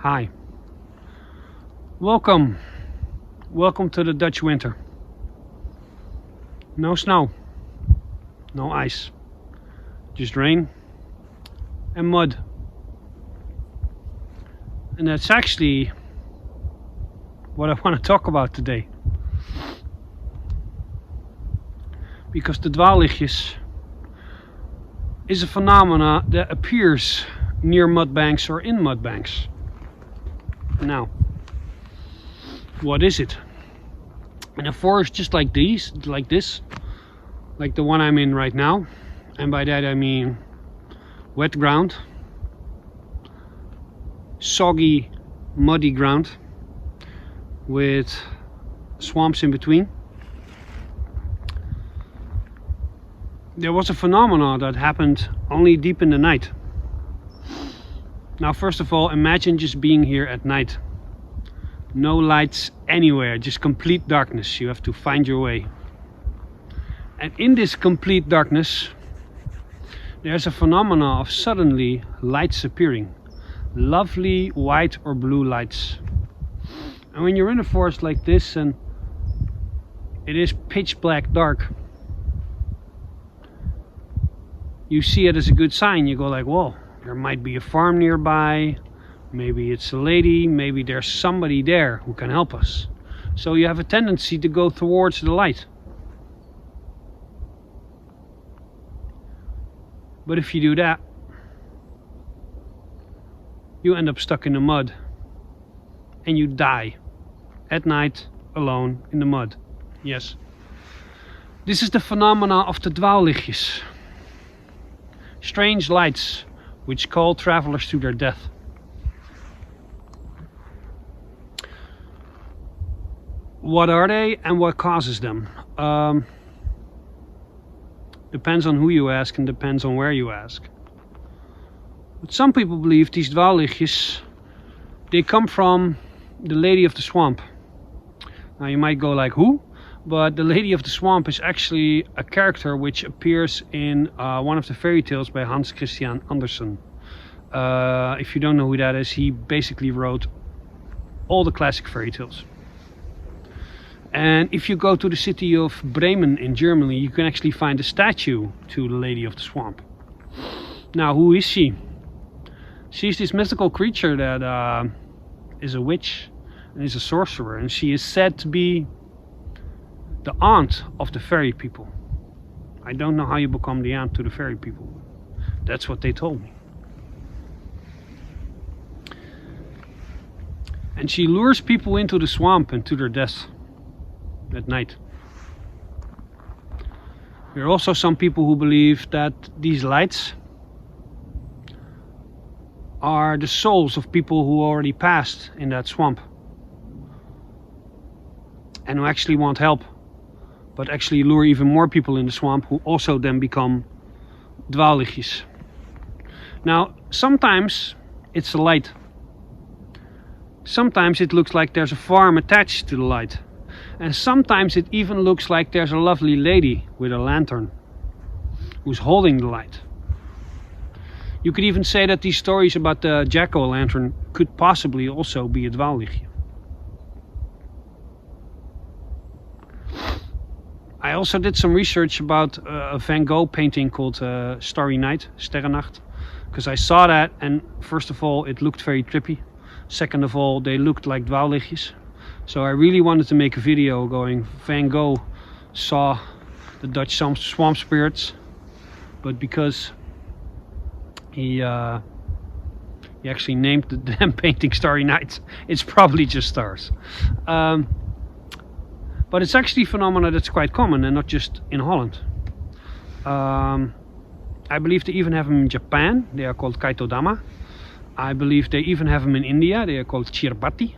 Hi. Welcome. Welcome to the Dutch winter. No snow. No ice. Just rain and mud. And that's actually what I want to talk about today. Because the Dwaallichtjes is a phenomena that appears near mud banks or in mud banks. Now, what is it? In a forest just like this, like the one I'm in right now, and by that I mean wet ground, soggy, muddy ground with swamps in between. There was a phenomenon that happened only deep in the night. Now, first of all, imagine just being here at night. No lights anywhere, just complete darkness. You have to find your way. And in this complete darkness, there's a phenomenon of suddenly lights appearing. Lovely white or blue lights. And when you're in a forest like this and it is pitch black dark, you see it as a good sign. You go like, whoa, there might be a farm nearby. Maybe it's a lady. Maybe there's somebody there who can help us. So you have a tendency to go towards the light. But if you do that, you end up stuck in the mud. And you die. At night, alone, in the mud. Yes. This is the phenomena of the Dwaallichtjes. Strange lights which call travelers to their death. What are they and what causes them? Depends on who you ask and depends on where you ask. But some people believe these Dwaallichtjes, they come from the Lady of the Swamp. Now you might go like, who? But the Lady of the Swamp is actually a character which appears in one of the fairy tales by Hans Christian Andersen. If you don't know who that is, he basically wrote all the classic fairy tales. And if you go to the city of Bremen in Germany, you can actually find a statue to the Lady of the Swamp. Now, who is she? She's this mythical creature that is a witch and is a sorcerer, and she is said to be the aunt of the fairy people. I don't know how you become the aunt to the fairy people. That's what they told me. And she lures people into the swamp and to their death at night. There are also some people who believe that these lights are the souls of people who already passed in that swamp and who actually want help, but actually lure even more people in the swamp who also then become Dwaallichtjes. Now, sometimes it's a light. Sometimes it looks like there's a farm attached to the light. And sometimes it even looks like there's a lovely lady with a lantern who's holding the light. You could even say that these stories about the jack-o'-lantern could possibly also be a Dwaallichtje. I also did some research about a Van Gogh painting called Starry Night, Sterrennacht, because I saw that, and first of all it looked very trippy. Second of all, they looked like Dwaallichtjes. So I really wanted to make a video going, Van Gogh saw the Dutch swamp spirits, but because he actually named the damn painting Starry Night, it's probably just stars. But it's actually a phenomenon that's quite common and not just in Holland. I believe they even have them in Japan. They are called kaitodama. I believe they even have them in India. They are called chirbati.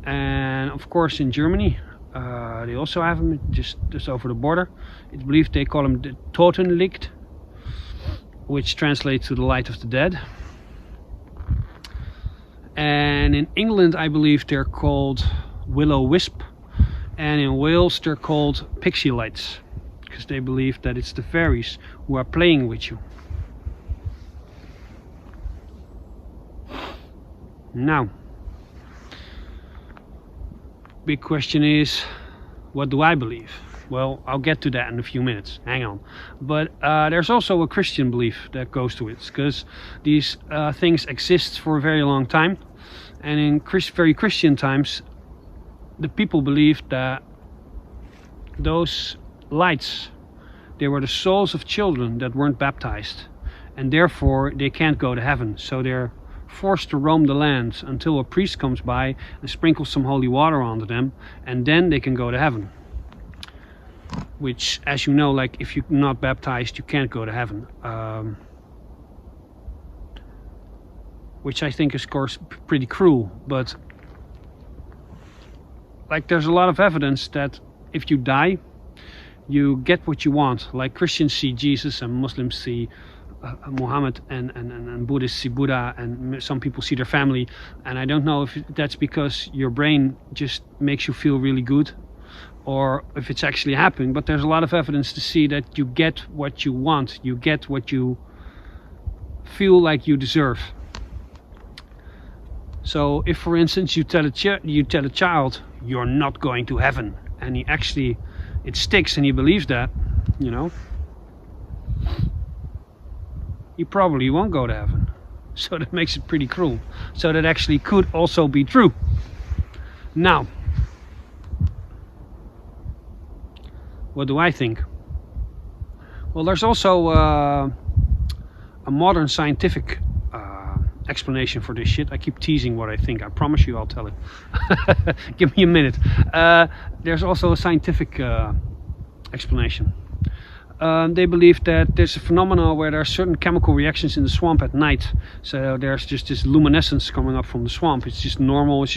And of course in Germany they also have them just over the border. It's believed they call them the Totenlicht, which translates to the light of the dead. And in England I believe they're called will-o'-wisp, and in Wales they're called pixie lights, because they believe that it's the fairies who are playing with you. Now, big question is, what do I believe? Well, I'll get to that in a few minutes. Hang on. But there's also a Christian belief that goes to it, because these things exist for a very long time, and in very Christian times, the people believed that those lights, they were the souls of children that weren't baptized, and therefore they can't go to heaven. So they're forced to roam the land until a priest comes by and sprinkles some holy water onto them, and then they can go to heaven. Which, as you know, like, if you're not baptized, you can't go to heaven. Which I think is, of course, pretty cruel, but like, there's a lot of evidence that if you die, you get what you want. Like, Christians see Jesus, and Muslims see Muhammad, and Buddhists see Buddha, and some people see their family. And I don't know if that's because your brain just makes you feel really good, or if it's actually happening, but there's a lot of evidence to see that you get what you want. You get what you feel like you deserve. So if, for instance, you tell a child you're not going to heaven, and it sticks and he believes that, you know, he probably won't go to heaven. So that makes it pretty cruel. So that actually could also be true. Now, what do I think? Well, there's also a modern scientific explanation for this shit. I keep teasing what I think. I promise you I'll tell it. Give me a minute. There's also a scientific explanation. They believe that there's a phenomenon where there are certain chemical reactions in the swamp at night. So there's just this luminescence coming up from the swamp. It's just normal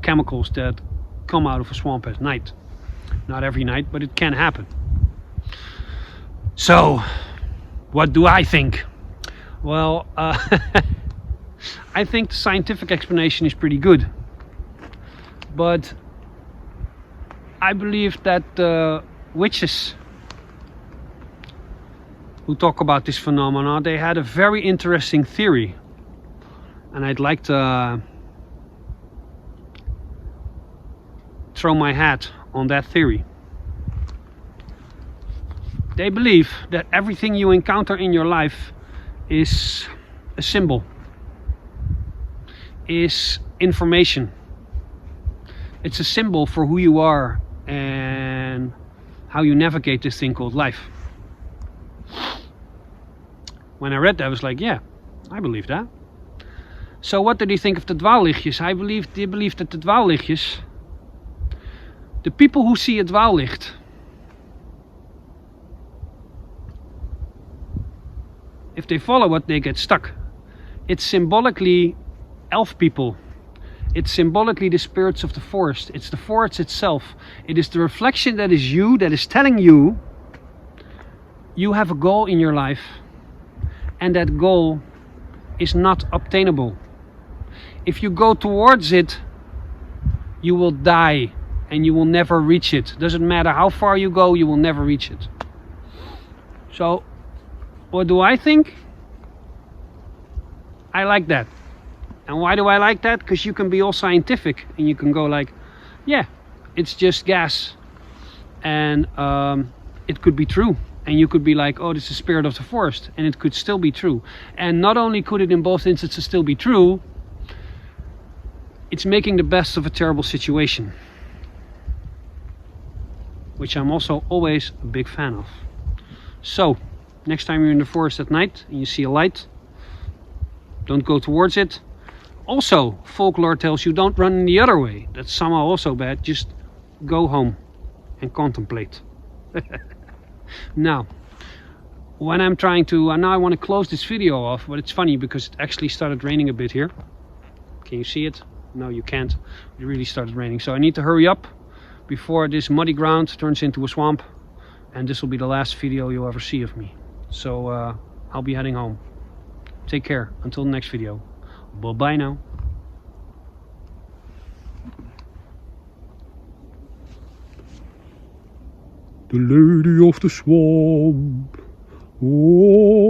chemicals that come out of a swamp at night. Not every night, but it can happen. So, what do I think? Well, I think the scientific explanation is pretty good. But I believe that the witches who talk about this phenomenon, they had a very interesting theory. And I'd like to throw my hat on that theory. They believe that everything you encounter in your life is a symbol, is information. It's a symbol for who you are and how you navigate this thing called life. When I read that, I was like, yeah, I believe that. So what did he think of the Dwaallichtjes? They believe that the Dwaallichtjes, the people who see a dwaallicht, if they follow it, they get stuck. It's symbolically elf people. It's symbolically the spirits of the forest. It's the forest itself. It is the reflection that is you, that is telling you you have a goal in your life, and that goal is not obtainable. If you go towards it, you will die and you will never reach it. Doesn't matter how far you go, you will never reach it. So, what do I think? I like that. And why do I like that? Because you can be all scientific and you can go like, yeah, it's just gas. And it could be true. And you could be like, oh, this is the spirit of the forest. And it could still be true. And not only could it in both instances still be true, it's making the best of a terrible situation. Which I'm also always a big fan of. So, next time you're in the forest at night and you see a light, don't go towards it. Also, folklore tells you don't run the other way. That's somehow also bad. Just go home and contemplate. Now, when I'm trying to, now I want to close this video off, but it's funny because it actually started raining a bit here. Can you see it? No, you can't. It really started raining. So I need to hurry up before this muddy ground turns into a swamp. And this will be the last video you'll ever see of me. So I'll be heading home. Take care. Until the next video. Bye-bye now. The lady of the swamp. Oh.